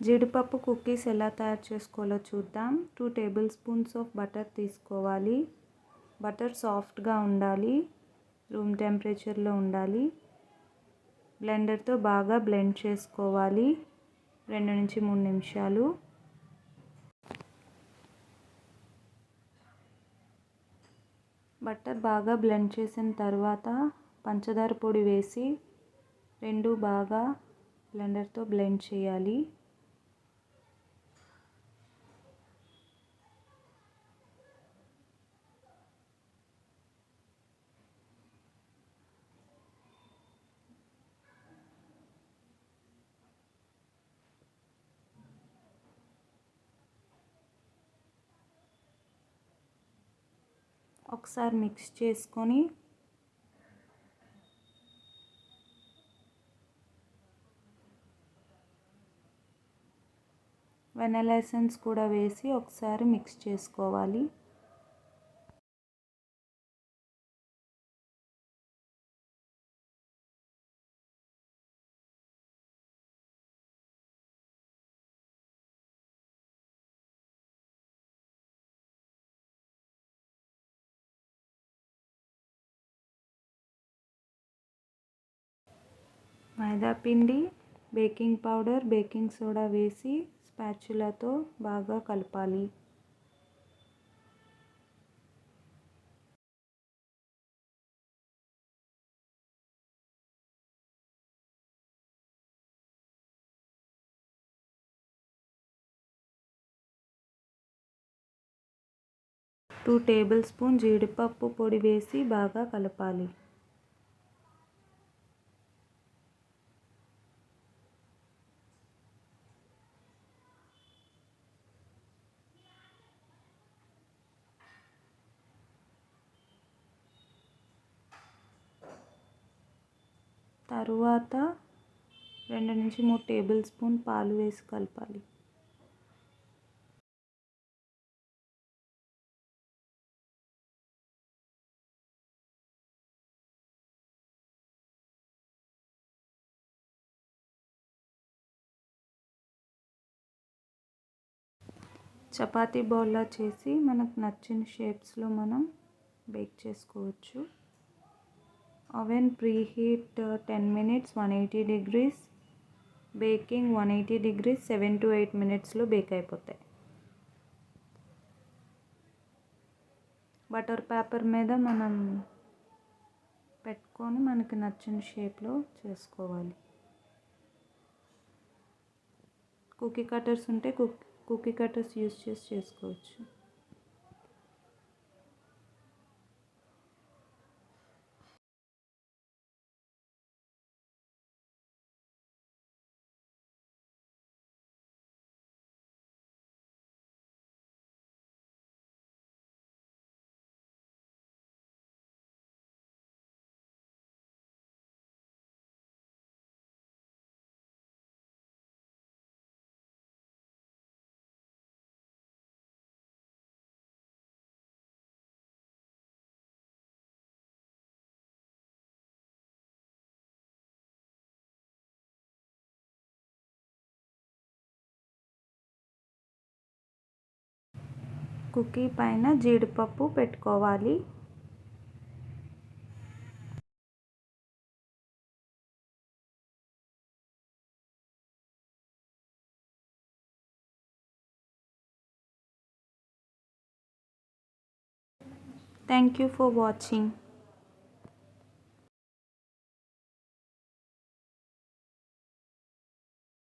జీడిపప్పు కుకీస్ ఎలా తయారు చేసుకోవాలో చూద్దాం. 2 టేబుల్ స్పూన్స్ ఆఫ్ బటర్ తీసుకోవాలి. బటర్ సాఫ్ట్గా ఉండాలి, రూమ్ టెంపరేచర్లో ఉండాలి. బ్లెండర్తో బాగా బ్లెండ్ చేసుకోవాలి 2 నుంచి 3 నిమిషాలు. బటర్ బాగా బ్లెండ్ చేసిన తర్వాత పంచదార పొడి వేసి రెండు బాగా బ్లెండర్తో బ్లెండ్ చేయాలి. ఒకసారి మిక్స్ చేసుకొని వెనిలా ఎసెన్స్ కూడా వేసి ఒకసారి మిక్స్ చేసుకోవాలి. మైదా పిండి, బేకింగ్ పౌడర్, బేకింగ్ సోడా వేసి స్పాచులాతో బాగా కలపాలి. టూ టేబుల్ స్పూన్ జీడిపప్పు పొడి వేసి బాగా కలపాలి. తరువాత 2 నుంచి 3 టేబుల్ స్పూన్ పాలు వేసి కలపాలి. చపాతీ బౌల్లా చేసి మనకు నచ్చిన షేప్స్లో మనం బేక్ చేసుకోవచ్చు. Oven preheat 10 minutes 180 degrees, baking 180 degrees 7 to 8 minutesలో బేక్ అయిపోతాయి. బటర్ పేపర్ మీద మనం పెట్టుకొని మనకి నచ్చిన షేప్లో చేసుకోవాలి. కుకీ కట్టర్స్ ఉంటే కుకీ కట్టర్స్ యూస్ చేసి చేసుకోవచ్చు. కుకీ పైన జీడిపప్పు పెట్టుకోవాలి. Thank you for watching.